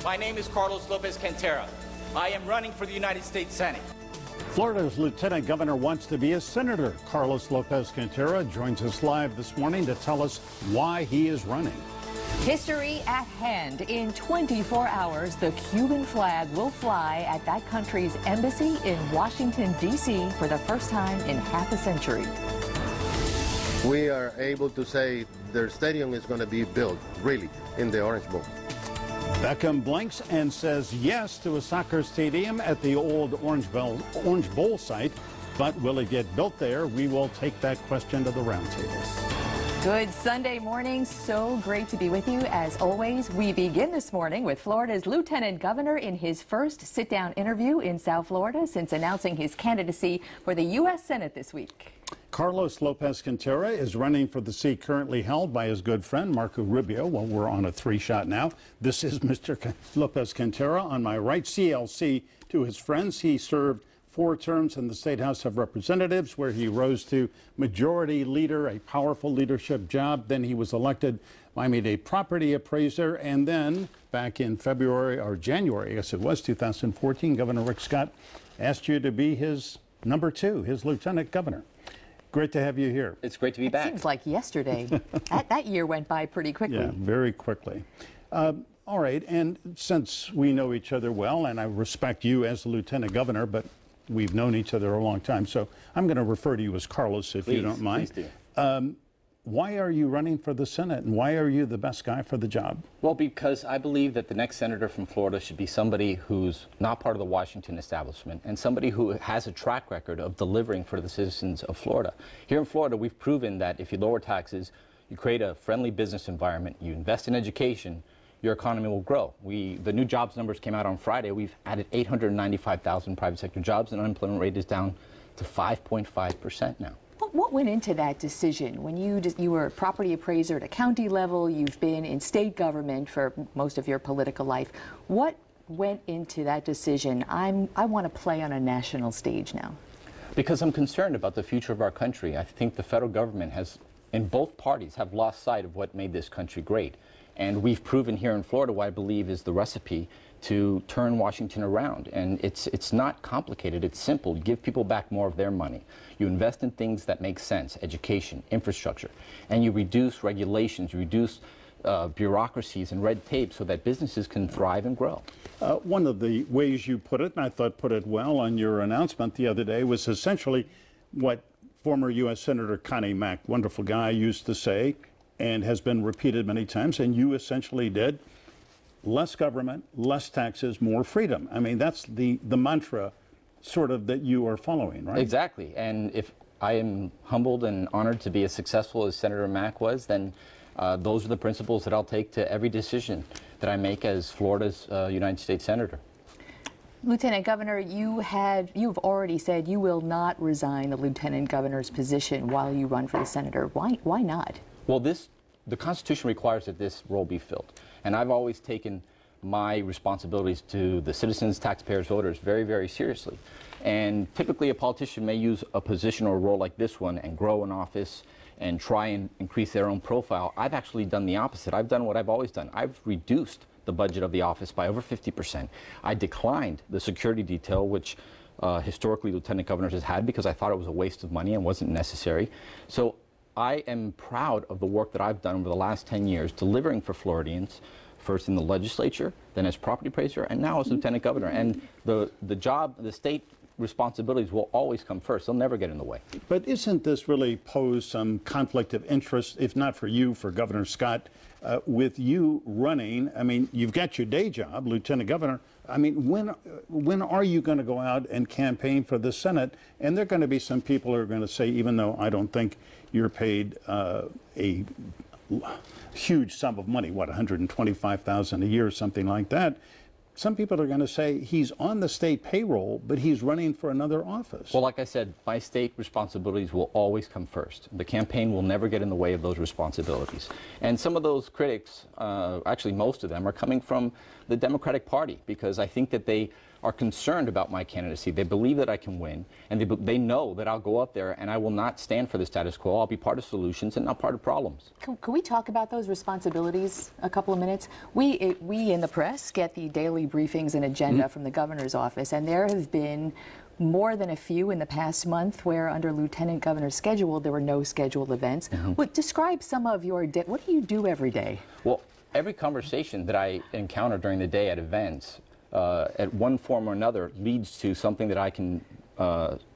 My name is Carlos Lopez-Cantera. I am running for the United States Senate. Florida's lieutenant governor wants to be a senator. Carlos Lopez-Cantera joins us live this morning to tell us why he is running. History at hand. In 24 hours, the Cuban flag will fly at that country's embassy in Washington, D.C. for the first time in half a century. We are able to say their stadium is going to be built, really, in the Orange Bowl. Beckham blinks and says yes to a soccer stadium at the old Orange Bowl site, but will it get built there? We will take that question to the roundtable. Good Sunday morning. So great to be with you. As always, we begin this morning with Florida's lieutenant governor in his first sit-down interview in South Florida since announcing his candidacy for the U.S. Senate this week. Carlos Lopez-Cantera is running for the seat currently held by his good friend Marco Rubio. Well, we're on a three-shot now. This is Mr. Lopez-Cantera on my right. CLC to his friends. He served 4 terms in the State House of Representatives, where he rose to majority leader, a powerful leadership job. Then he was elected Miami-Dade property appraiser, and then back in February or January, I guess it was 2014, Governor Rick Scott asked you to be his number 2, his lieutenant governor. Great to have you here. It's great to be back. It seems like yesterday. that year went by pretty quickly. Yeah, very quickly. All right, and since we know each other well, and I respect you as the lieutenant governor, but we've known each other a long time, so I'm going to refer to you as Carlos, if you don't mind. Please do. Why are you running for the Senate, and why are you the best guy for the job? Well, because I believe that the next senator from Florida should be somebody who's not part of the Washington establishment and somebody who has a track record of delivering for the citizens of Florida. Here in Florida, we've proven that if you lower taxes, you create a friendly business environment, you invest in education, your economy will grow. The new jobs numbers came out on Friday. We've added 895,000 private sector jobs, and unemployment rate is down to 5.5% now. What went into that decision? When you were a property appraiser at a county level, you've been in state government for most of your political life. What went into that decision? I want to play on a national stage now. Because I'm concerned about the future of our country. I think the federal government has, and both parties have lost sight of what made this country great. And we've proven here in Florida what I believe is the recipe to turn Washington around. And it's not complicated, it's simple. You give people back more of their money. You invest in things that make sense, education, infrastructure, and you reduce regulations, you reduce bureaucracies and red tape so that businesses can thrive and grow. One of the ways you put it, and I thought put it well on your announcement the other day, was essentially what former U.S. Senator Connie Mack, wonderful guy, used to say, and has been repeated many times, and you essentially did: less government, less taxes, more freedom. I mean, that's the mantra sort of that you are following, right? Exactly. And if I am humbled and honored to be as successful as Senator Mack was, then those are the principles that I'll take to every decision that I make as Florida's United States Senator. Lieutenant Governor, you've already said you will not resign the lieutenant governor's position while you run for the senator. Why not? Well, the Constitution requires that this role be filled. And I've always taken my responsibilities to the citizens, taxpayers, voters very, very seriously. And typically a politician may use a position or a role like this one and grow in office and try and increase their own profile. I've actually done the opposite. I've done what I've always done. I've reduced the budget of the office by over 50%. I declined the security detail, which historically lieutenant governors has had, because I thought it was a waste of money and wasn't necessary. So I am proud of the work that I've done over the last 10 years, delivering for Floridians, first in the legislature, then as property appraiser, and now as lieutenant governor. And the state responsibilities will always come first. They'll never get in the way. But isn't this really pose some conflict of interest, if not for you, for Governor Scott, with you running? I mean, you've got your day job, lieutenant governor. I mean, when are you going to go out and campaign for the Senate? And there are going to be some people who are going to say, even though I don't think you're paid a huge sum of money, what, $125,000 a year or something like that, some people are going to say he's on the state payroll, but he's running for another office. Well, like I said, my state responsibilities will always come first. The campaign will never get in the way of those responsibilities. And some of those critics, actually most of them, are coming from the Democratic Party, because I think that they are concerned about my candidacy. They believe that I can win, and they know that I'll go up there and I will not stand for the status quo. I'll be part of solutions and not part of problems. Can we talk about those responsibilities a couple of minutes? We in the press get the daily briefings and agenda from the governor's office, and there have been more than a few in the past month where under Lieutenant Governor's schedule there were no scheduled events. Describe some of your day. What do you do every day? Well, every conversation that I encounter during the day at events, at one form or another, leads to something that I can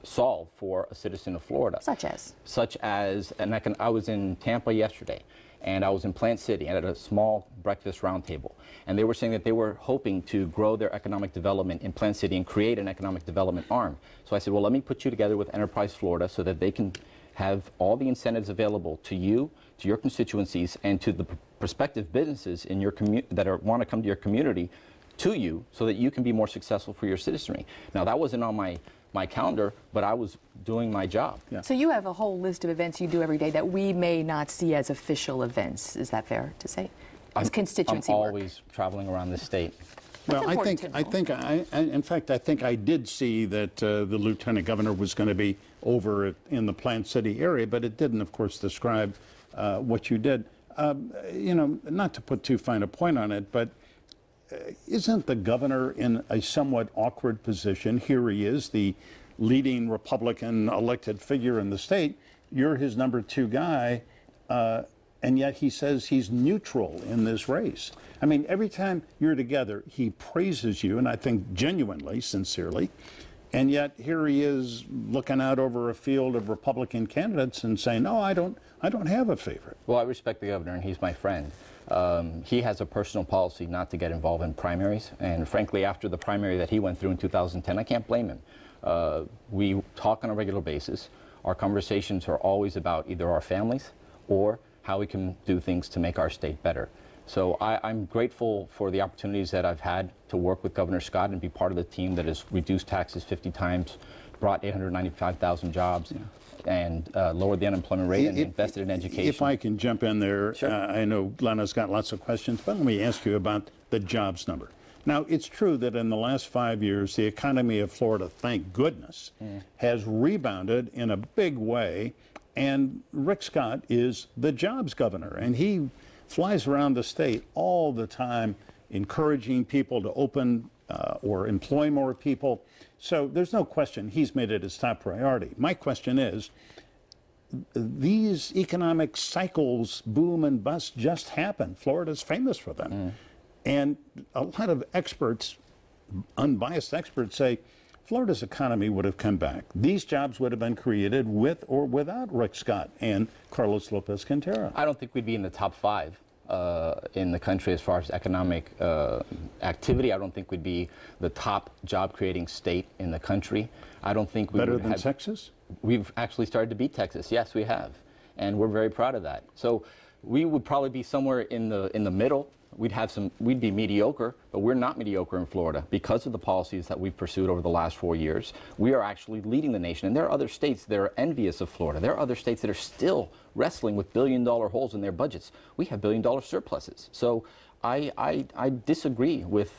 solve for a citizen of Florida. Such as? Such as, I was in Tampa yesterday, and I was in Plant City at a small breakfast roundtable, and they were saying that they were hoping to grow their economic development in Plant City and create an economic development arm. So I said, well, let me put you together with Enterprise Florida so that they can have all the incentives available to you, to your constituencies, and to the prospective businesses in your that want to come to your community, to you, so that you can be more successful for your citizenry. Now, that wasn't on my calendar, but I was doing my job. Yeah. So you have a whole list of events you do every day that we may not see as official events. Is that fair to say? As constituency I'm work. always traveling around the state. Well, That's in fact, I think I did see that the Lieutenant Governor was going to be over in the Plant City area, but it didn't, of course, describe what you did. You know, not to put too fine a point on it, but isn't the governor in a somewhat awkward position? Here he is, the leading Republican elected figure in the state. You're his number 2 guy, and yet he says he's neutral in this race. I mean, every time you're together, he praises you, and I think genuinely, sincerely, and yet here he is looking out over a field of Republican candidates and saying, no, I don't have a favorite. Well, I respect the governor, and he's my friend. He has a personal policy not to get involved in primaries, and frankly, after the primary that he went through in 2010, I can't blame him. We talk on a regular basis. Our conversations are always about either our families or how we can do things to make our state better. So I'm grateful for the opportunities that I've had to work with Governor Scott and be part of the team that has reduced taxes 50 times, brought 895,000 jobs, and lowered the unemployment rate and invested in education. If I can jump in there, Sure. I know Glenna's got lots of questions, but let me ask you about the jobs number. Now, it's true that in the last 5 years, the economy of Florida, thank goodness, has rebounded in a big way, and Rick Scott is the jobs governor, and he flies around the state all the time encouraging people to open or employ more people. So there's no question he's made it his top priority. My question is, these economic cycles, boom and bust, just happen. Florida's famous for them. And a lot of experts, unbiased experts, say Florida's economy would have come back. These jobs would have been created with or without Rick Scott and Carlos Lopez-Cantera. I don't think we'd be in the top 5 in the country as far as economic activity. I don't think we'd be the top job-creating state in the country. I don't think we Better would than have, Texas? We've actually started to beat Texas. Yes, we have, and we're very proud of that. So we would probably be somewhere in the middle. We'd be mediocre, but we're not mediocre in Florida because of the policies that we've pursued over the last 4 years. We are actually leading the nation, and there are other states that are envious of Florida. There are other states that are still wrestling with billion-dollar holes in their budgets. We have billion-dollar surpluses. So I disagree with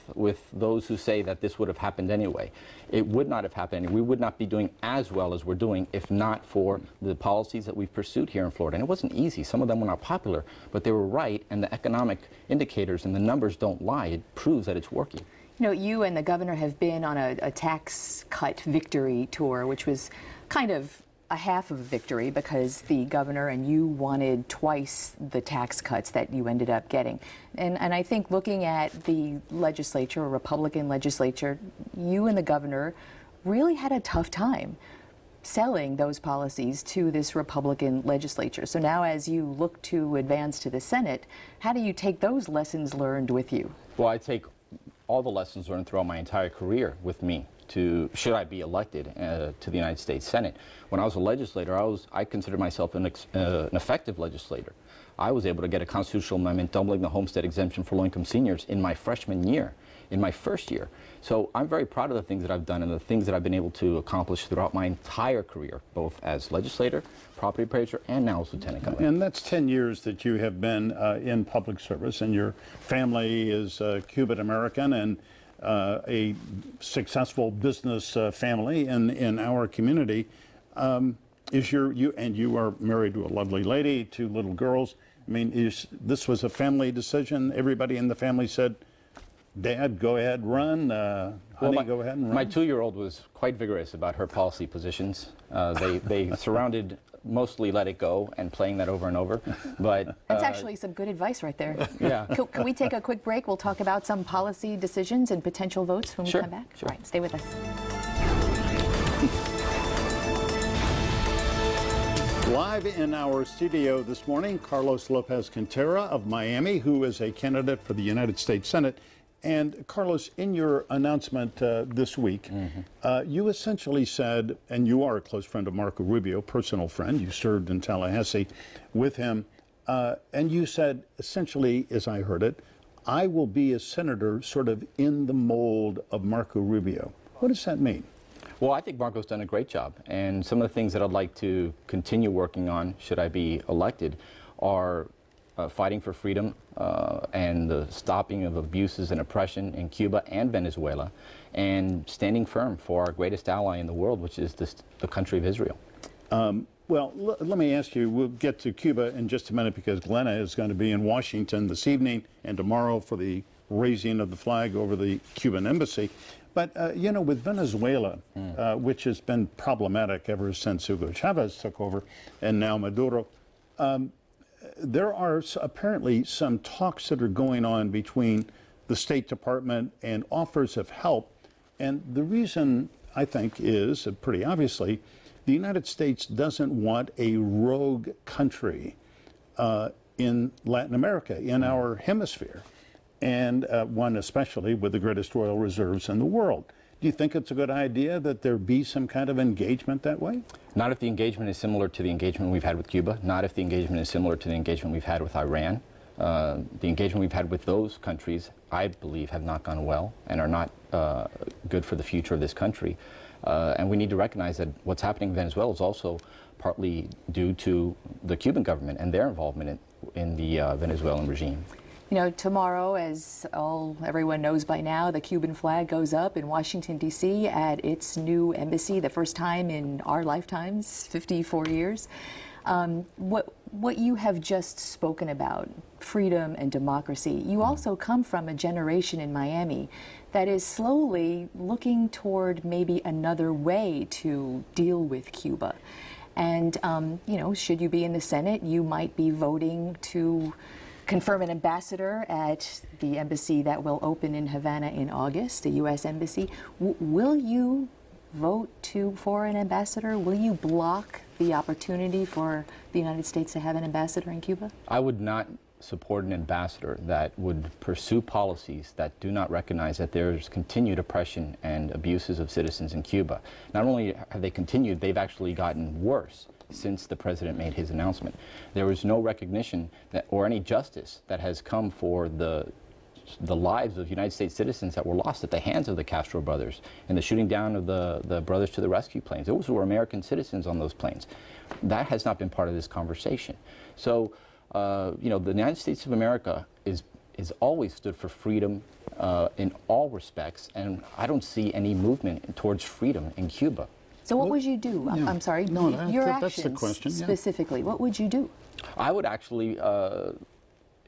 those who say that this would have happened anyway. It would not have happened anyway. We would not be doing as well as we're doing if not for the policies that we've pursued here in Florida. And it wasn't easy. Some of them were not popular, but they were right, and the economic indicators and the numbers don't lie. It proves that it's working. You know, you and the governor have been on a tax cut victory tour, which was kind of a half of a victory because the governor and you wanted twice the tax cuts that you ended up getting. And I think looking at the legislature, a Republican legislature, you and the governor really had a tough time selling those policies to this Republican legislature. So now as you look to advance to the Senate, how do you take those lessons learned with you? Well, I take all the lessons learned throughout my entire career with me. should I be elected to the United States Senate. When I was a legislator, I considered myself an effective legislator. I was able to get a constitutional amendment doubling the homestead exemption for low-income seniors in my freshman year, in my first year. So I'm very proud of the things that I've done and the things that I've been able to accomplish throughout my entire career, both as legislator, property appraiser, and now as lieutenant governor. And that's 10 years that you have been in public service, and your family is Cuban-American and a successful business family in our community. You are married to a lovely lady, 2 little girls. I mean, this was a family decision? Everybody in the family said, Dad, go ahead, run. Honey, go ahead and run. My 2-year-old was quite vigorous about her policy positions. They surrounded mostly let it go and playing that over and over. But that's actually some good advice right there. Yeah. Can we take a quick break? We'll talk about some policy decisions and potential votes when we come back. Sure. All right, stay with us. Live in our studio this morning, Carlos Lopez-Cantera of Miami, who is a candidate for the United States Senate. And Carlos, in your announcement this week, you essentially said, and you are a close friend of Marco Rubio, personal friend, you served in Tallahassee with him, and you said, essentially, as I heard it, I will be a senator sort of in the mold of Marco Rubio. What does that mean? Well, I think Marco's done a great job, and some of the things that I'd like to continue working on, should I be elected, are fighting for freedom and the stopping of abuses and oppression in Cuba and Venezuela, and standing firm for our greatest ally in the world, which is the country of Israel. Well, let me ask you, we'll get to Cuba in just a minute because Glenna is going to be in Washington this evening and tomorrow for the raising of the flag over the Cuban embassy. But, you know, with Venezuela, which has been problematic ever since Hugo Chavez took over and now Maduro, there are apparently some talks that are going on between the State Department and offers of help. And the reason, I think, is pretty obviously, the United States doesn't want a rogue country in Latin America, in our hemisphere, and one especially with the greatest oil reserves in the world. Do you think it's a good idea that there be some kind of engagement that way? Not if the engagement is similar to the engagement we've had with Cuba. Not if the engagement is similar to the engagement we've had with Iran. The engagement we've had with those countries, I believe, have not gone well and are not good for the future of this country. And we need to recognize that what's happening in Venezuela is also partly due to the Cuban government and their involvement in the Venezuelan regime. You know, tomorrow, as everyone knows by now, the Cuban flag goes up in Washington, D.C. at its new embassy, the first time in our lifetimes, 54 years. What you have just spoken about, freedom and democracy, you also come from a generation in Miami that is slowly looking toward maybe another way to deal with Cuba. And, you know, should you be in the Senate, you might be voting to confirm an ambassador at the embassy that will open in Havana in August, the U.S. Embassy. Will you vote for an ambassador? Will you block the opportunity for the United States to have an ambassador in Cuba? I would not support an ambassador that would pursue policies that do not recognize that there's continued oppression and abuses of citizens in Cuba. Not only have they continued, they've actually gotten worse since the president made his announcement. There was no recognition that, or any justice that has come for the lives of United States citizens that were lost at the hands of the Castro brothers and the shooting down of the Brothers to the Rescue planes. Those were American citizens on those planes. That has not been part of this conversation. So, you know, the United States of America is always stood for freedom in all respects, and I don't see any movement towards freedom in Cuba. So what would you do? Yeah. I'm sorry, no, your that's actions the question, yeah. specifically, what would you do? I would actually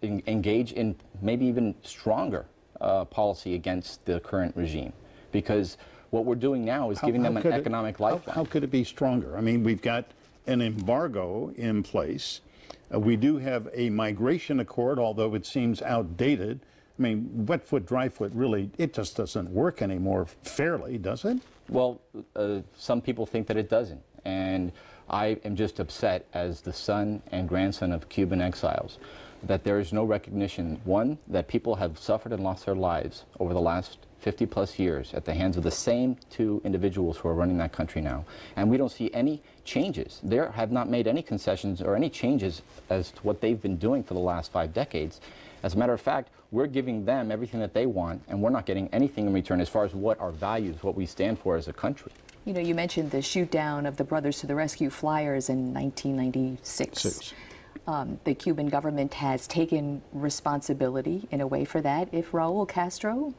engage in maybe even stronger policy against the current regime, because what we're doing now is giving them an economic lifeline. How could it be stronger? I mean, we've got an embargo in place. We do have a migration accord, although it seems outdated. I mean, wet foot, dry foot, really, it just doesn't work anymore fairly, does it? Well, some people think that it doesn't, and I am just upset as the son and grandson of Cuban exiles that there is no recognition, one, that people have suffered and lost their lives over the last 50 plus years at the hands of the same two individuals who are running that country now. And we don't see any changes. They have not made any concessions or any changes as to what they've been doing for the last 5 decades. As a matter of fact, we're giving them everything that they want, and we're not getting anything in return as far as what our values, what we stand for as a country. You know, you mentioned the shoot down of the Brothers to the Rescue flyers in 1996. The Cuban government has taken responsibility in a way for that. If Raul Castro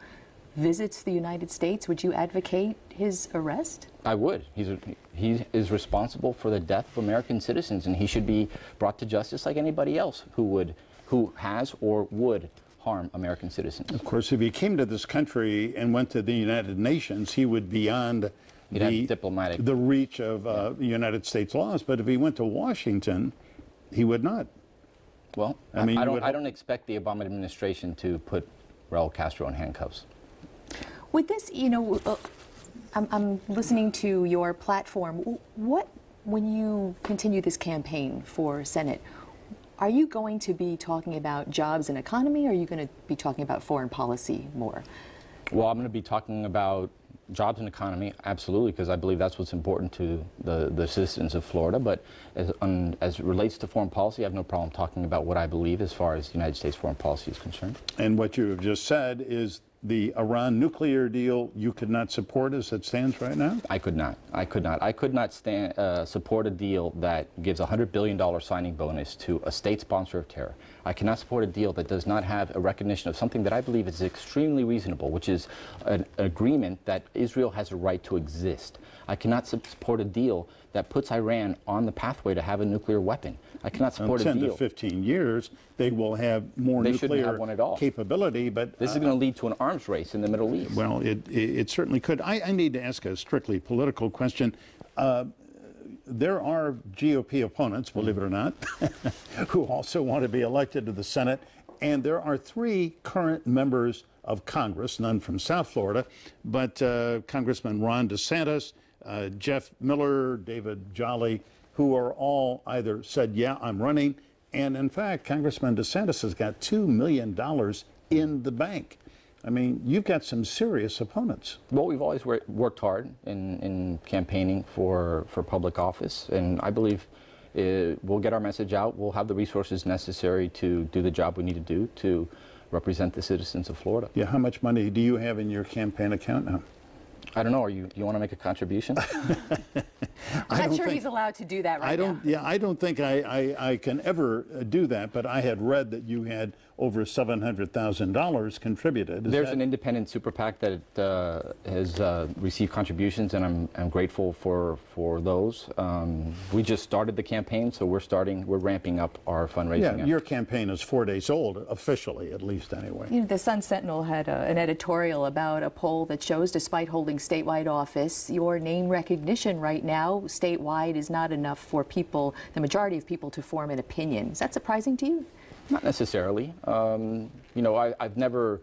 visits the United States, would you advocate his arrest? I would. He is responsible for the death of American citizens, and he should be brought to justice like anybody else who has or would harm American citizens. Of course, if he came to this country and went to the United Nations, he would be beyond the reach of United States laws. But if he went to Washington, he would not. Well, I mean, I don't expect the Obama administration to put Raul Castro in handcuffs. With this, you know, I'm listening to your platform. When you continue this campaign for Senate, are you going to be talking about jobs and economy, or are you going to be talking about foreign policy more? Well, I'm going to be talking about jobs and economy, absolutely, because I believe that's what's important to the citizens of Florida. But as it relates to foreign policy, I have no problem talking about what I believe as far as the United States foreign policy is concerned. And what you have just said is the Iran nuclear deal you could not support as it stands right now? I could not. I could not support a deal that gives a $100 billion signing bonus to a state sponsor of terror. I cannot support a deal that does not have a recognition of something that I believe is extremely reasonable, which is an agreement that Israel has a right to exist. I cannot support a deal that puts Iran on the pathway to have a nuclear weapon. I cannot support a deal. In 10 to 15 years, they will have more nuclear capability, but this is going to lead to an arms race in the Middle East. Well, it certainly could. I need to ask a strictly political question. There are GOP opponents, believe it or not, who also want to be elected to the Senate, and there are 3 current members of Congress, none from South Florida, but Congressman Ron DeSantis, Jeff Miller, David Jolly, who are all either said, yeah, I'm running, and in fact, Congressman DeSantis has got $2 million in the bank. I mean, you've got some serious opponents. Well, we've always worked hard in campaigning for public office, and I believe we'll get our message out. We'll have the resources necessary to do the job we need to do to represent the citizens of Florida. Yeah, how much money do you have in your campaign account now? I don't know. You want to make a contribution? I'm not sure he's allowed to do that right now. Yeah, I don't think I can ever do that, but I had read that you had over $700,000 contributed. There's an independent super PAC that has received contributions, and I'm grateful for those. We just started the campaign, so we're ramping up our fundraising. Yeah, your campaign is 4 days old, officially, at least anyway. You know, the Sun Sentinel had an editorial about a poll that shows, despite holding statewide office, your name recognition right now statewide is not enough for people, the majority of people, to form an opinion. Is that surprising to you? Not necessarily. You know, I've never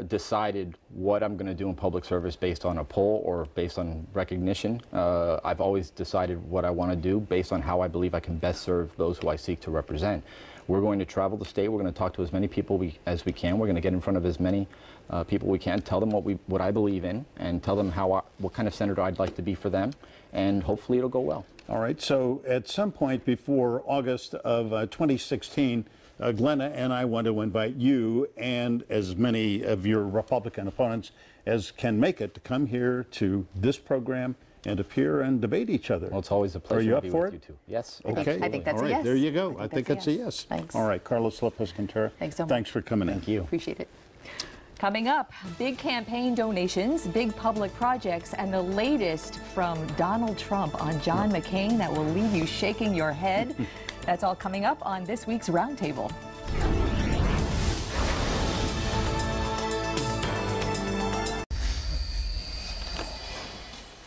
decided what I'm going to do in public service based on a poll or based on recognition. I've always decided what I want to do based on how I believe I can best serve those who I seek to represent. We're going to travel the state. We're going to talk to as many people as we can. We're going to get in front of as many people we can, tell them what I believe in, and tell them what kind of senator I'd like to be for them, and hopefully it'll go well. All right. So at some point before August of 2016, Glenna and I want to invite you and as many of your Republican opponents as can make it to come here to this program and appear and debate each other. Well, it's always a pleasure. Are you up to be for with it? You two. Yes. Okay. I think that's a yes. All right, there you go. I think it's a yes. Thanks. All right, Carlos Lopez-Cantera. Thanks so much. Thanks for coming in. Thank you. Appreciate it. Coming up, big campaign donations, big public projects, and the latest from Donald Trump on John McCain that will leave you shaking your head. That's all coming up on this week's Roundtable.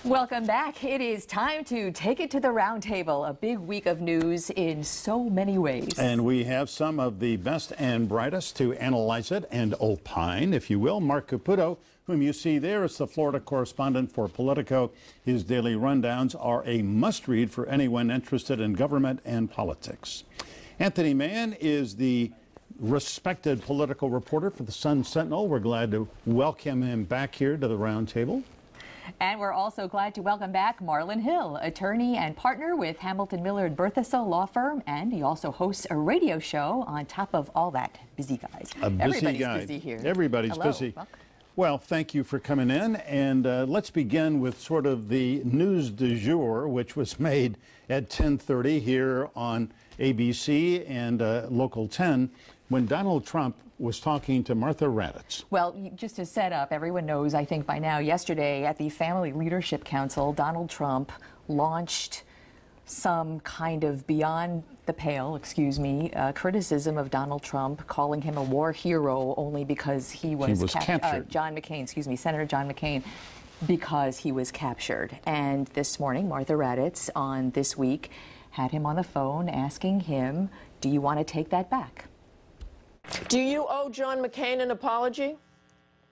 Welcome back. It is time to take it to the Roundtable. A big week of news in so many ways. And we have some of the best and brightest to analyze it and opine, if you will. Mark Caputo, whom you see there, is the Florida correspondent for Politico. His daily rundowns are a must-read for anyone interested in government and politics. Anthony Mann is the respected political reporter for the Sun Sentinel. We're glad to welcome him back here to the round table. And we're also glad to welcome back Marlon Hill, attorney and partner with Hamilton Miller and Berthasell law firm, and he also hosts a radio show on top of all that. Busy guys. A busy Everybody's guy. busy here. Everybody's Hello. busy. Welcome. Well, thank you for coming in, and let's begin with sort of the news du jour, which was made at 10:30 here on ABC and Local 10, when Donald Trump was talking to Martha Raddatz. Well, just to set up, everyone knows, I think by now, yesterday at the Family Leadership Council, Donald Trump launched some kind of beyond the pale, criticism of Donald Trump, calling him a war hero only because he was captured. John McCain, Senator John McCain, because he was captured. And this morning, Martha Raddatz on This Week had him on the phone asking him, do you want to take that back? Do you owe John McCain an apology?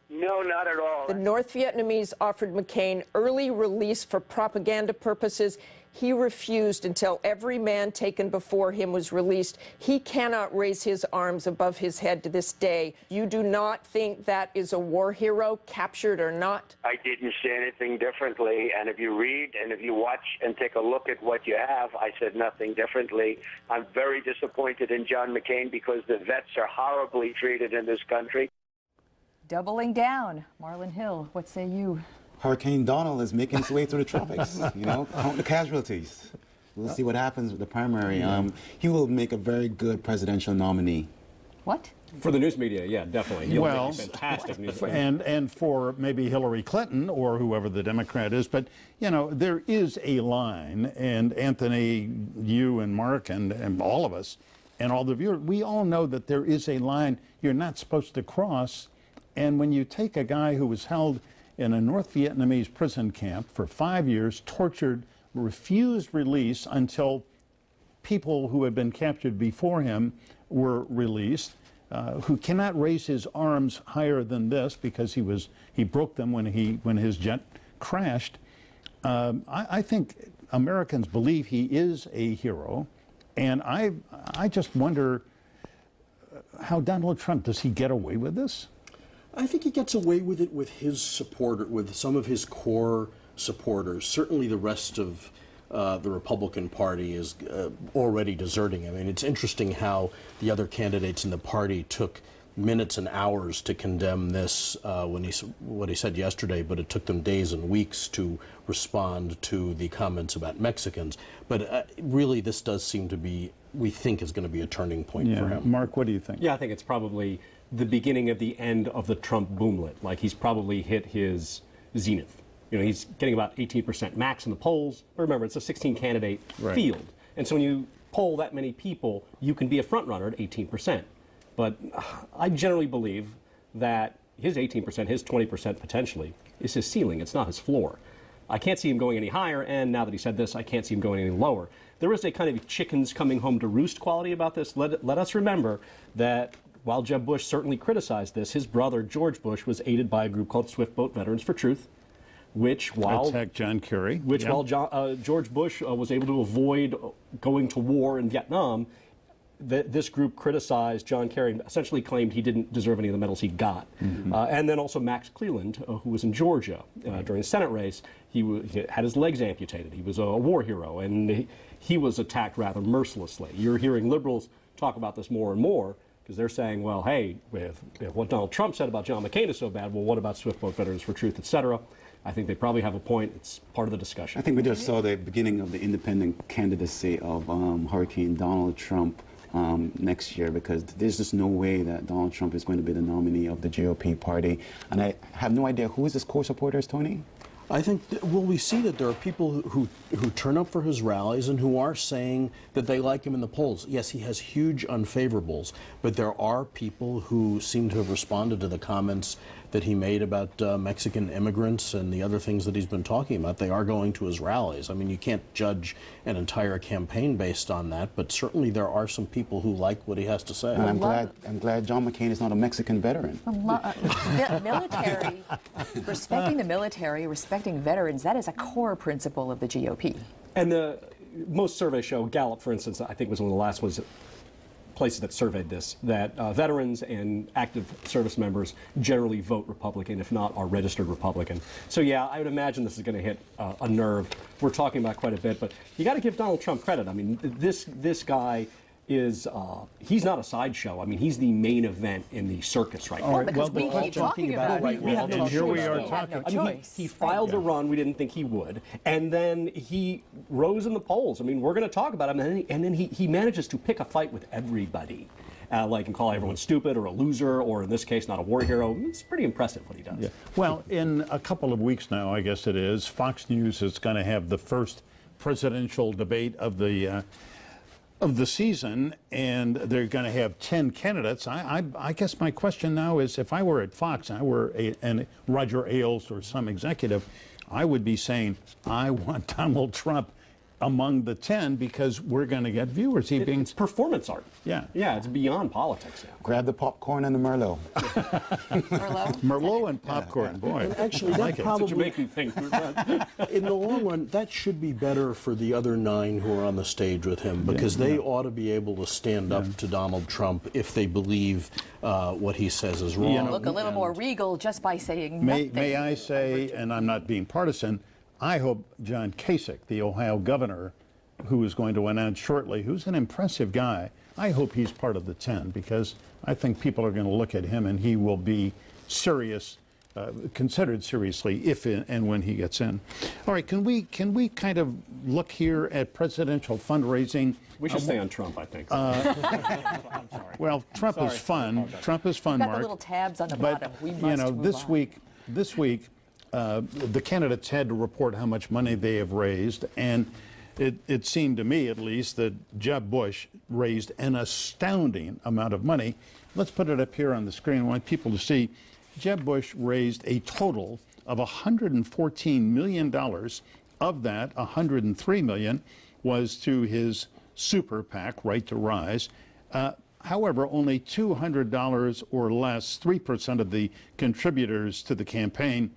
No, not at all. The North Vietnamese offered McCain early release for propaganda purposes. He refused until every man taken before him was released. He cannot raise his arms above his head to this day. You do not think that is a war hero, captured or not? I didn't say anything differently, and if you read and if you watch and take a look at what you have, I said nothing differently. I'm very disappointed in John McCain because the vets are horribly treated in this country. Doubling down. Marlon Hill, what say you? Hurricane Donald is making its way through the tropics, count the casualties. We'll see what happens with the primary. He will make a very good presidential nominee. What? For the news media, yeah, definitely. He'll Well, make a fantastic news and for maybe Hillary Clinton or whoever the Democrat is, but there is a line, and Anthony, you and Mark and all of us and all the viewers, we all know that there is a line you're not supposed to cross. And when you take a guy who was held in a North Vietnamese prison camp for 5 years, tortured, refused release until people who had been captured before him were released, who cannot raise his arms higher than this because he broke them when his jet crashed. I think Americans believe he is a hero, and I just wonder how Donald Trump, does he get away with this? I think he gets away with it with his supporter, with some of his core supporters. Certainly the rest of the Republican Party is already deserting him. I mean, it's interesting how the other candidates in the party took minutes and hours to condemn this what he said yesterday, but it took them days and weeks to respond to the comments about Mexicans. But really, this does seem to be, we think, is going to be a turning point for him. Mark, what do you think? Yeah, I think it's probably the beginning of the end of the Trump boomlet. Like, he's probably hit his zenith. He's getting about 18% max in the polls. But remember, it's a 16-candidate field. And so when you poll that many people, you can be a front runner at 18%. But I generally believe that his 18%, his 20% potentially, is his ceiling. It's not his floor. I can't see him going any higher, and now that he said this, I can't see him going any lower. There is a kind of chickens coming home to roost quality about this. Let us remember that while Jeb Bush certainly criticized this, his brother, George Bush, was aided by a group called Swift Boat Veterans for Truth, which, while attacked John Kerry, while George Bush was able to avoid going to war in Vietnam, this group criticized John Kerry, essentially claimed he didn't deserve any of the medals he got. And then also Max Cleland, who was in Georgia during the Senate race, he had his legs amputated. He was a war hero, and he was attacked rather mercilessly. You're hearing liberals talk about this more and more, because they're saying, well, hey, if what Donald Trump said about John McCain is so bad, well, what about Swift Boat Veterans for Truth, et cetera? I think they probably have a point. It's part of the discussion. I think we just saw the beginning of the independent candidacy of Hurricane Donald Trump next year, because there's just no way that Donald Trump is going to be the nominee of the GOP party. And I have no idea who is his core supporters, Tony? I think, well, we see that there are people who turn up for his rallies and who are saying that they like him in the polls. Yes, he has huge unfavorables, but there are people who seem to have responded to the comments that he made about Mexican immigrants and the other things that he's been talking about. They are going to his rallies. I mean, you can't judge an entire campaign based on that, but certainly there are some people who like what he has to say. And I'm glad John McCain is not a Mexican veteran. Military, respecting the military, respecting veterans, that is a core principle of the GOP. And most surveys show, Gallup, for instance, I think was one of the last ones, places that surveyed this, that veterans and active service members generally vote Republican, if not are registered Republican. So yeah, I would imagine this is going to hit a nerve. We're talking about quite a bit, but you got to give Donald Trump credit. I mean, this guy is, he's not a sideshow. I mean, he's the main event in the circus right now. Well, because we keep talking about it. We have no here we choice, are though. talking. I mean, he filed a run we didn't think he would, and then he rose in the polls. I mean, we're going to talk about him, and then he manages to pick a fight with everybody. Like, and call everyone stupid or a loser, or in this case, not a war hero. It's pretty impressive what he does. Yeah. Well, in a couple of weeks now, I guess it is, Fox News is going to have the first presidential debate of the season, and they're going to have 10 candidates. I guess my question now is, if I were at Fox, I were and Roger Ailes or some executive, I would be saying, I want Donald Trump among the 10 because we're going to get viewers. It's performance art. Yeah. Yeah, it's beyond politics now. Grab the popcorn and the Merlot. Merlot and popcorn, boy. And actually, I that like it. probably, It's a Jamaican thing. in the long run, that should be better for the other 9 who are on the stage with him, because they ought to be able to stand up to Donald Trump if they believe what he says is wrong. You know, Look a little more regal just by saying May I say, and I'm not being partisan, I hope John Kasich, the Ohio governor, who is going to announce shortly, who's an impressive guy, I hope he's part of the 10, because I think people are going to look at him and he will be serious, considered seriously if and when he gets in. All right, can we kind of look here at presidential fundraising? We should stay on Trump, I think. I'm sorry. Well, Trump is fun. Trump is fun, got Mark. the little tabs on the But, bottom. We must you know, move this on. week, the candidates had to report how much money they have raised, and it seemed to me, at least, that Jeb Bush raised an astounding amount of money. Let's put it up here on the screen. I want people to see. Jeb Bush raised a total of $114 million. Of that, $103 million was to his super PAC, Right to Rise. However, only $200 or less, 3% of the contributors to the campaign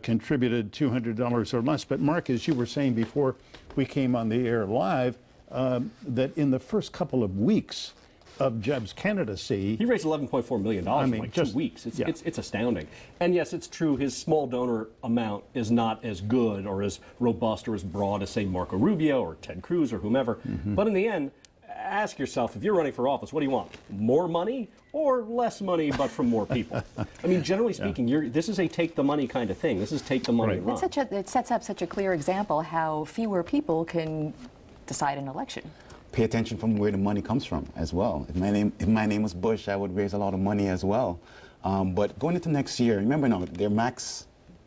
contributed $200 or less. But Mark, as you were saying before we came on the air live, that in the first couple of weeks of Jeb's candidacy, he raised $11.4 million in like 2 weeks. It's astounding. And yes, it's true, his small donor amount is not as good or as robust or as broad as, say, Marco Rubio or Ted Cruz or whomever. But in the end, ask yourself, if you're running for office, what do you want? More money or less money, but from more people? I mean, generally speaking, this is a take the money kind of thing. This is take the money and run. It sets up such a clear example how fewer people can decide an election. Pay attention from where the money comes from as well. If my name was Bush, I would raise a lot of money as well. But going into next year, remember now,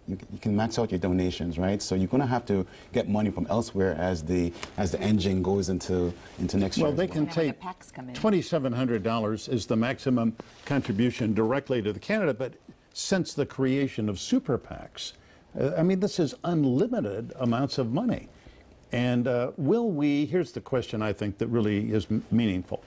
you can max out your donations, right? So you're going to have to get money from elsewhere as the engine goes into next year. well, they can take $2,700 is the maximum contribution directly to the candidate, but since the creation of super PACs, I mean, this is unlimited amounts of money. And will we, here's the question I think that really is meaningful.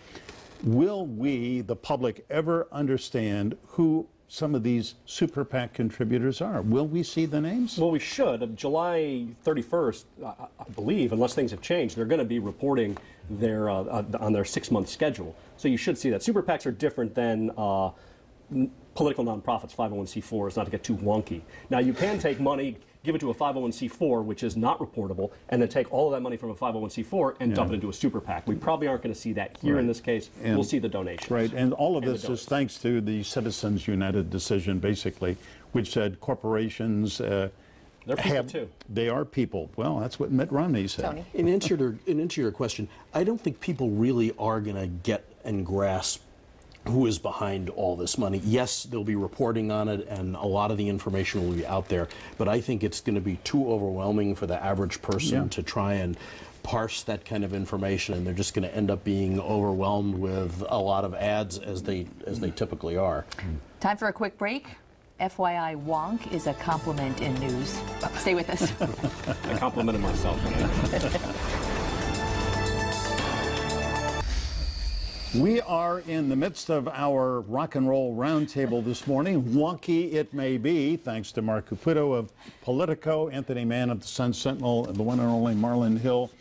Will we, the public, ever understand who some of these super PAC contributors are? Will we see the names? Well, we should. July 31st, I believe, unless things have changed, they're going to be reporting their on their 6-month schedule. So you should see that. Super PACs are different than political nonprofits, 501c4s, not to get too wonky. Now, you can take money, give it to a 501c4, which is not reportable, and then take all of that money from a 501c4 and dump it into a super PAC. We probably aren't going to see that here in this case. We'll see the donations. Right, and all of this is thanks to the Citizens United decision, basically, which said corporations they're people too. They are people. Well, that's what Mitt Romney said. Tony? In answer to your question, I don't think people really are going to get and grasp who is behind all this money. Yes, they'll be reporting on it, and a lot of the information will be out there, but I think it's going to be too overwhelming for the average person to try and parse that kind of information, and they're just going to end up being overwhelmed with a lot of ads, as they typically are. Time for a quick break. FYI, wonk is a compliment in news. Stay with us. I complimented myself. We are in the midst of our rock and roll roundtable this morning. Wonky it may be, thanks to Mark Caputo of Politico, Anthony Mann of the Sun Sentinel, and the one and only Marlon Hill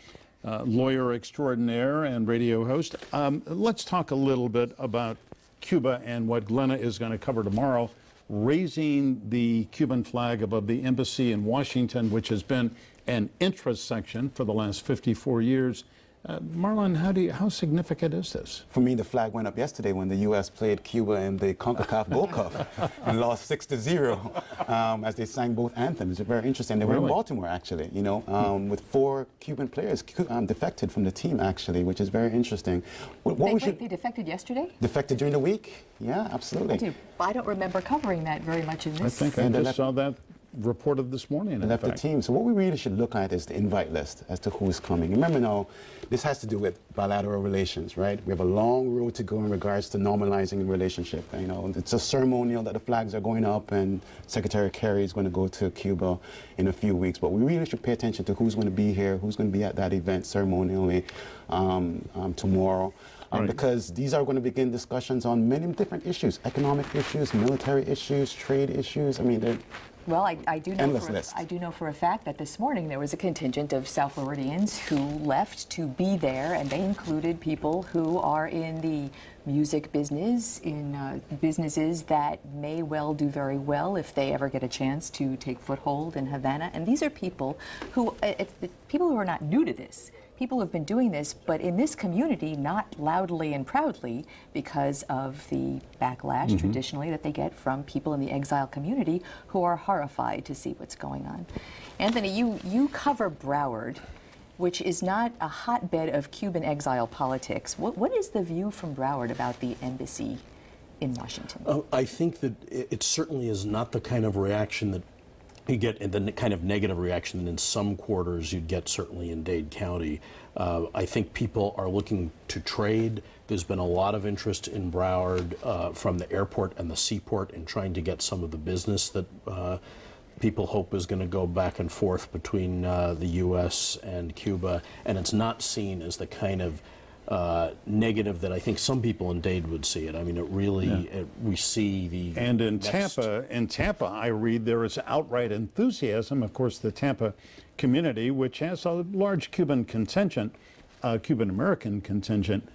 lawyer extraordinaire and radio host. Let's talk a little bit about Cuba and what Glenna is going to cover tomorrow, raising the Cuban flag above the embassy in Washington, which has been an interest section for the last 54 years. Marlon, how significant is this? For me, the flag went up yesterday when the U.S. played Cuba in the CONCACAF Gold Cup and lost 6-0 as they sang both anthems. It's very interesting. They were in Baltimore, actually, you know, with 4 Cuban players defected from the team, actually, which is very interesting. They defected yesterday? Defected during the week? Yeah, absolutely. I don't remember covering that very much in this. I think I just saw that reported this morning. Left the team. So what we really should look at is the invite list as to who's coming. Remember now, this has to do with bilateral relations, right? We have a long road to go in regards to normalizing the relationship. You know, it's a ceremonial that the flags are going up, and Secretary Kerry is going to go to Cuba in a few weeks. But we really should pay attention to who's going to be here, who's going to be at that event ceremonially tomorrow. Because these are going to begin discussions on many different issues: economic issues, military issues, trade issues. I mean, they're well, I do know for a fact that this morning there was a contingent of South Floridians who left to be there, and they included people who are in the music business, in businesses that may well do very well if they ever get a chance to take foothold in Havana. And these are people who, people who are not new to this. People have been doing this, but in this community, not loudly and proudly, because of the backlash traditionally that they get from people in the exile community who are horrified to see what's going on. Anthony, you cover Broward, which is not a hotbed of Cuban exile politics. What is the view from Broward about the embassy in Washington? I think that it certainly is not the kind of reaction that you get, the kind of negative reaction that in some quarters you'd get certainly in Dade County. I think people are looking to trade. There's been a lot of interest in Broward from the airport and the seaport in trying to get some of the business that people hope is going to go back and forth between the U.S. and Cuba. And it's not seen as the kind of negative that I think some people in Dade would see it. I mean, it really, we see the... And in Tampa, I read there is outright enthusiasm. Of course, the Tampa community, which has a large Cuban contingent, Cuban-American contingent,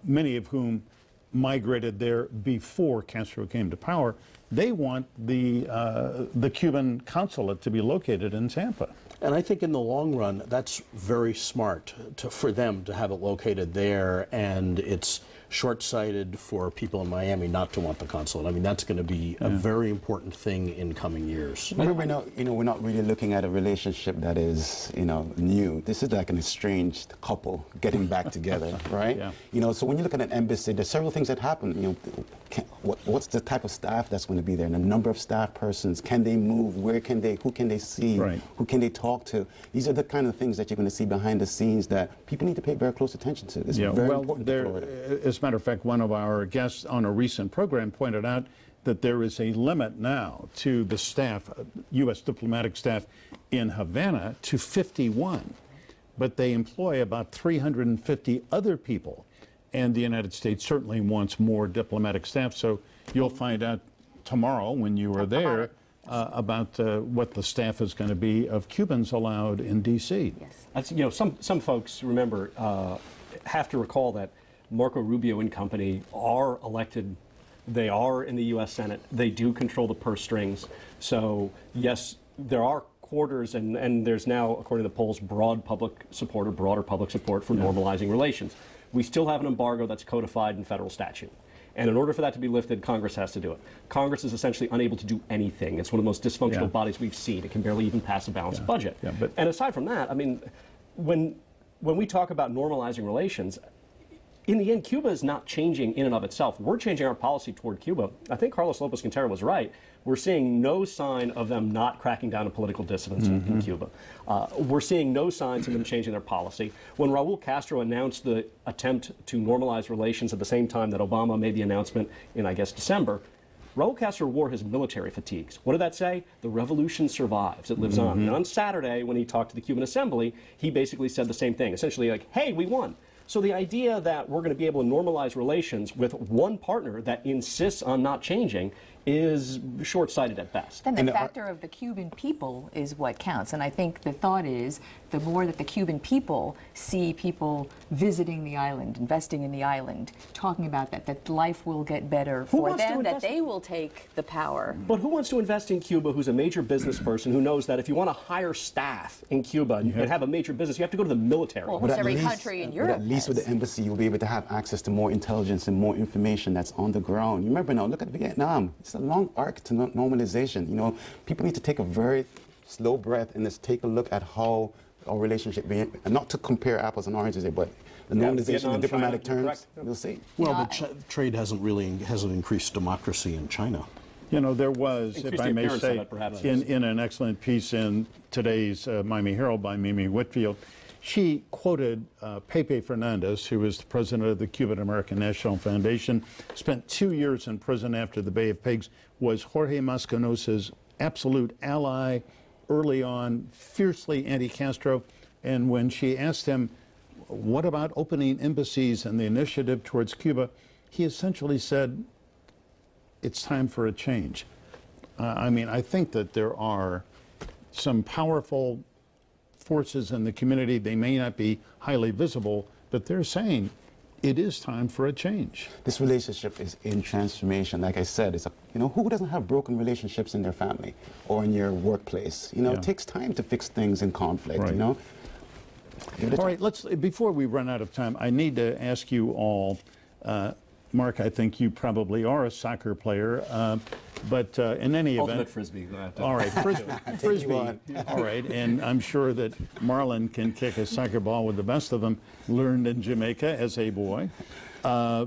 many of whom migrated there before Castro came to power, they want the Cuban consulate to be located in Tampa. And I think in the long run, that's very smart for them to have it located there, and it's short-sighted for people in Miami not to want the consulate. I mean, that's going to be a very important thing in coming years. We're not really looking at a relationship that is, new. This is like an estranged couple getting back together, right? So when you look at an embassy, there's several things that happen. What's the type of staff that's going to be there? And the number of staff persons, can they move? Who can they see? Who can they talk to? These are the kind of things that you're going to see behind the scenes that people need to pay very close attention to. It's very important to Florida. As a matter of fact, one of our guests on a recent program pointed out that there is a limit now to the staff, U.S. diplomatic staff in Havana, to 51. But they employ about 350 other people. And the United States certainly wants more diplomatic staff. So you'll find out tomorrow when you are there about what the staff is going to be of Cubans allowed in D.C. That's, some folks, remember, have to recall that Marco Rubio and company are elected. They are in the U.S. Senate. They do control the purse strings. So, yes, there are quarters, and there's now, according to the polls, broader public support for normalizing relations. We still have an embargo that's codified in federal statute. And in order for that to be lifted, Congress has to do it. Congress is essentially unable to do anything. It's one of the most dysfunctional bodies we've seen. It can barely even pass a balanced budget. And aside from that, I mean, when we talk about normalizing relations, in the end, Cuba is not changing in and of itself. We're changing our policy toward Cuba. I think Carlos Lopez-Cantera was right. We're seeing no sign of them not cracking down on political dissidents in Cuba. We're seeing no signs of them changing their policy. When Raul Castro announced the attempt to normalize relations at the same time that Obama made the announcement in, I guess, December, Raul Castro wore his military fatigues. What did that say? The revolution survives. It lives on. And on Saturday, when he talked to the Cuban Assembly, he basically said the same thing, essentially like, hey, we won. So the idea that we're going to be able to normalize relations with one partner that insists on not changing is short-sighted at best. Then the factor of the Cuban people is what counts. And I think the thought is the more that the Cuban people see people visiting the island, investing in the island, talking about that life will get better for them, that they will take the power. But who wants to invest in Cuba who's a major business person who knows that if you want to hire staff in Cuba and have a major business, you have to go to the military? Well, almost every country in Europe. But at least with the embassy, you'll be able to have access to more intelligence and more information that's on the ground. You remember now, look at Vietnam. It's a long arc to normalization. You know, people need to take a very slow breath and just take a look at how our relationship, and not to compare apples and oranges here, but the normalization in diplomatic terms, we'll see. Well, the trade hasn't increased democracy in China. You know, there was, if I may say, in an excellent piece in today's Miami Herald by Mimi Whitfield, she quoted Pepe Fernandez, who was the president of the Cuban-American National Foundation, spent 2 years in prison after the Bay of Pigs, was Jorge Mascanosa's absolute ally early on, fiercely anti-Castro. And when she asked him, what about opening embassies and the initiative towards Cuba, he essentially said, it's time for a change. I mean, I think that there are some powerful forces in the community. They may not be highly visible, but they're saying it is time for a change. This relationship is in transformation. Like I said, it's who doesn't have broken relationships in their family or in your workplace? You know, it takes time to fix things in conflict, right. you know? All right, before we run out of time, I need to ask you all, Mark, I think you probably are a soccer player, but in any event... Ultimate Frisbee. All right, Frisbee. All right, and I'm sure that Marlon can kick a soccer ball with the best of them, learned in Jamaica as a boy. You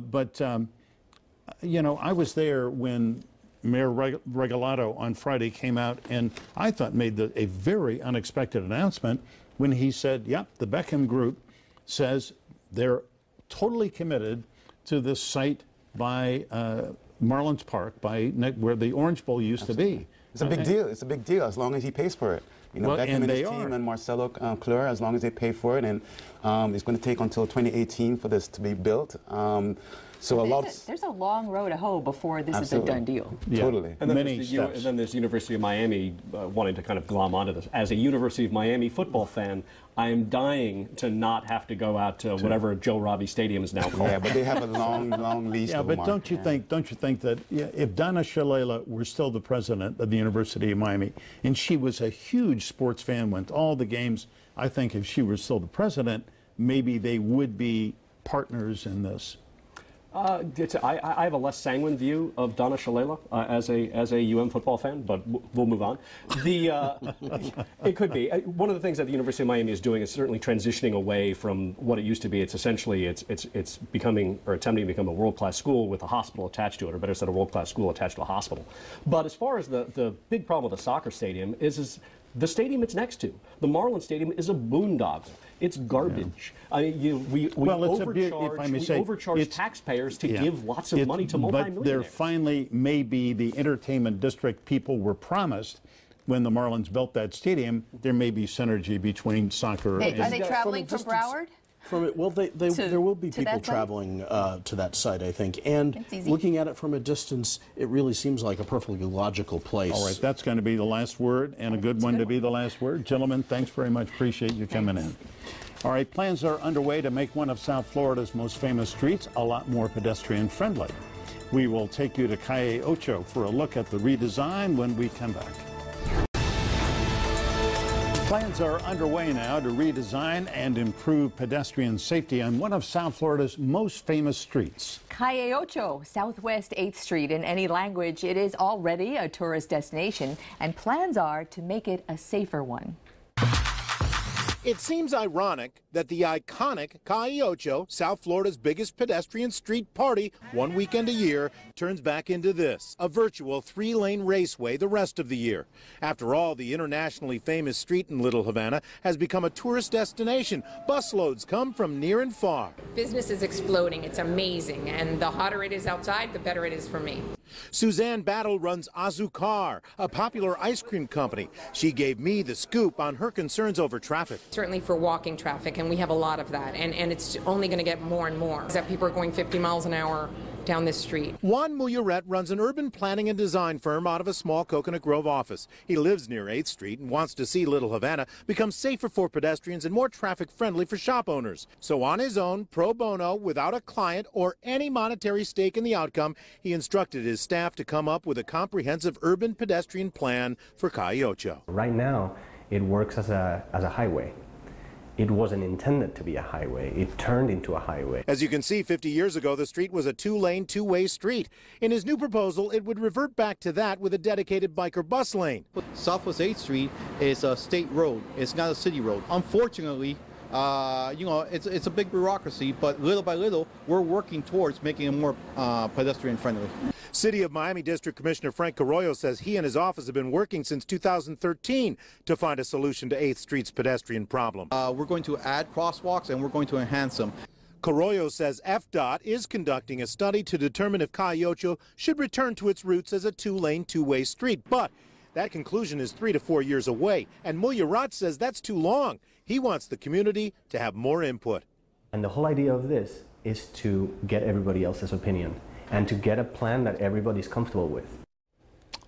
know, I was there when Mayor Regalado on Friday came out and I thought made a very unexpected announcement when he said, yep, the Beckham Group says they're totally committed to this site by Marlins Park, where the Orange Bowl used to be. It's a big deal. It's a big deal as long as he pays for it. You know, well, Beckham and his team and Marcelo Cleur, as long as they pay for it, and it's going to take until 2018 for this to be built. There's a long road to hoe before this is a done deal. Yeah. Totally. And then there's University of Miami wanting to kind of glom onto this. As a University of Miami football fan, I am dying to not have to go out to whatever Joe Robbie Stadium is now called. Yeah, but they have a long lease. Yeah, but don't you think that if Donna Shalala were still the president of the University of Miami, and she was a huge sports fan, went to all the games, I think if she were still the president, maybe they would be partners in this. I have a less sanguine view of Donna Shalala as a football fan, but we'll move on. It could be. One of the things that the University of Miami is doing is certainly transitioning away from what it used to be. It's essentially it's becoming or attempting to become a world-class school with a hospital attached to it, or better said, a world-class school attached to a hospital. But as far as the big problem with the soccer stadium is the stadium it's next to. The Marlins Stadium is a boondoggle. It's garbage. Yeah. I mean, we overcharge taxpayers to give lots of money to multimillionaires. But there finally may be the entertainment district people were promised when the Marlins built that stadium. There may be synergy between soccer and... Are they traveling from Broward? There will be people traveling to that site, I think. And looking at it from a distance, it really seems like a perfectly logical place. All right, that's going to be the last word, and a good one to be the last word. Gentlemen, thanks very much. Appreciate you coming in. All right, plans are underway to make one of South Florida's most famous streets a lot more pedestrian-friendly. We will take you to Calle Ocho for a look at the redesign when we come back. Plans are underway now to redesign and improve pedestrian safety on one of South Florida's most famous streets. Calle Ocho, Southwest 8th Street. In any language, it is already a tourist destination, and plans are to make it a safer one. It seems ironic that the iconic Calle Ocho, South Florida's biggest pedestrian street party, one weekend a year, turns back into this, a virtual 3-lane raceway the rest of the year. After all, the internationally famous street in Little Havana has become a tourist destination. Busloads come from near and far. Business is exploding. It's amazing. And the hotter it is outside, the better it is for me. Suzanne Battle runs Azucar, a popular ice cream company. She gave me the scoop on her concerns over traffic. Certainly for walking traffic, and we have a lot of that, and it's only going to get more and more. That people are going 50 miles an hour down this street. Juan Mullaret runs an urban planning and design firm out of a small Coconut Grove office. He lives near 8th Street and wants to see Little Havana become safer for pedestrians and more traffic-friendly for shop owners. So on his own, pro bono, without a client or any monetary stake in the outcome, he instructed his staff to come up with a comprehensive urban pedestrian plan for Calle Ocho. Right now, it works as a highway. It wasn't intended to be a highway. It turned into a highway. As you can see, 50 years ago, the street was a two-lane, two-way street. In his new proposal, it would revert back to that with a dedicated biker bus lane. Southwest 8th Street is a state road. It's not a city road. Unfortunately, it's a big bureaucracy, but little by little, we're working towards making it more pedestrian friendly. City of Miami District Commissioner Frank Carollo says he and his office have been working since 2013 to find a solution to 8th Street's pedestrian problem. We're going to add crosswalks and we're going to enhance them. Carollo says FDOT is conducting a study to determine if Calle Ocho should return to its roots as a two-lane, two-way street. But that conclusion is 3 to 4 years away, and Mullaret says that's too long. He wants the community to have more input. And the whole idea of this is to get everybody else's opinion and to get a plan that everybody's comfortable with.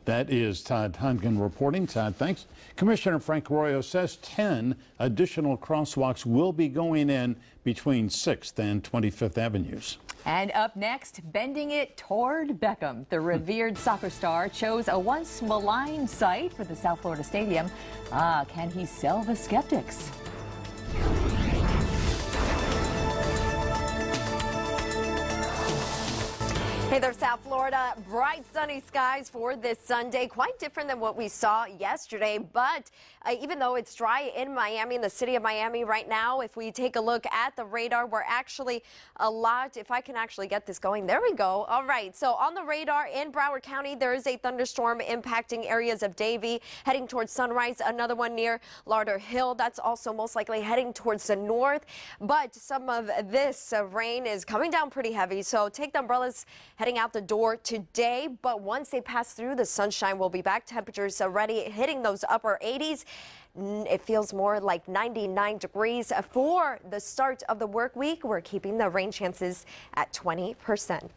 That is Todd Hungan reporting. Todd, thanks. Commissioner Frank Arroyo says 10 additional crosswalks will be going in between 6th and 25th Avenues. And up next, bending it toward Beckham. The revered soccer star chose a once maligned site for the South Florida Stadium. Can he sell the skeptics? Hey there, South Florida. Bright sunny skies for this Sunday. Quite different than what we saw yesterday. But even though it's dry in Miami, in the city of Miami right now, if we take a look at the radar, we're actually a lot. If I can actually get this going. There we go. All right. So on the radar in Broward County, there is a thunderstorm impacting areas of Davie, heading towards Sunrise. Another one near Lauderhill. That's also most likely heading towards the north. But some of this rain is coming down pretty heavy. So take the umbrellas heading out the door today, but once they pass through, the sunshine will be back. Temperatures already hitting those upper 80s. It feels more like 99 degrees for the start of the work week. We're keeping the rain chances at 20%.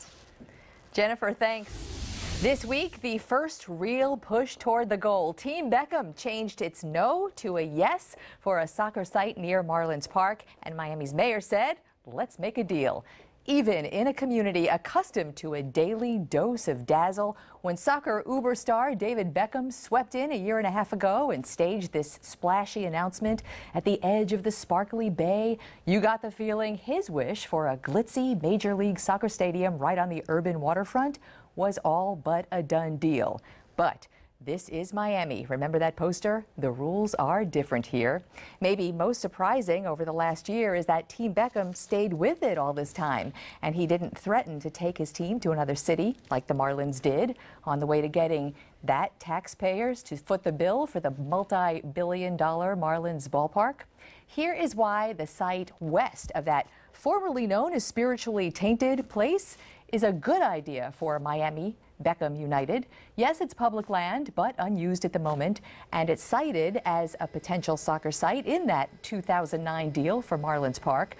Jennifer, thanks. This week, the first real push toward the goal. Team Beckham changed its no to a yes for a soccer site near Marlins Park, and Miami's mayor said, let's make a deal. Even in a community accustomed to a daily dose of dazzle, when soccer uber star David Beckham swept in a year and a half ago and staged this splashy announcement at the edge of the sparkly bay, you got the feeling his wish for a glitzy Major League Soccer stadium right on the urban waterfront was all but a done deal. But this is Miami. Remember that poster? The rules are different here. Maybe most surprising over the last year is that Team Beckham stayed with it all this time, and he didn't threaten to take his team to another city like the Marlins did on the way to getting that taxpayers to foot the bill for the multi-billion-dollar Marlins ballpark. Here is why the site west of that formerly known as spiritually tainted place is a good idea for Miami Beckham United. Yes, it's public land, but unused at the moment, and it's cited as a potential soccer site in that 2009 deal for Marlins Park.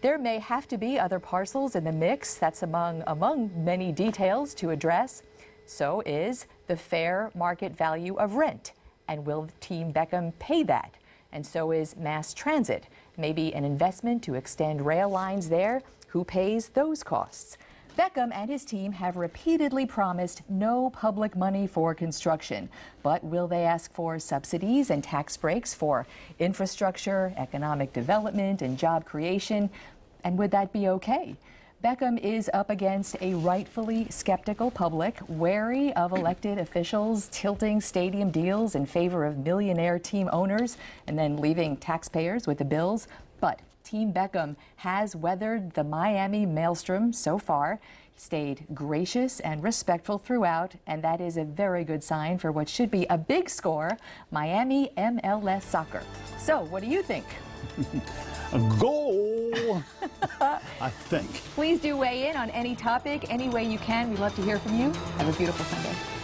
There may have to be other parcels in the mix. That's among many details to address. So is the fair market value of rent, and will Team Beckham pay that? And so is mass transit. Maybe an investment to extend rail lines there. Who pays those costs? Beckham and his team have repeatedly promised no public money for construction. But will they ask for subsidies and tax breaks for infrastructure, economic development, and job creation? And would that be okay? Beckham is up against a rightfully skeptical public, wary of elected officials tilting stadium deals in favor of millionaire team owners and then leaving taxpayers with the bills. But Team Beckham has weathered the Miami maelstrom so far. He stayed gracious and respectful throughout, and that is a very good sign for what should be a big score, Miami MLS soccer. So, what do you think? A goal, I think. Please do weigh in on any topic, any way you can. We'd love to hear from you. Have a beautiful Sunday.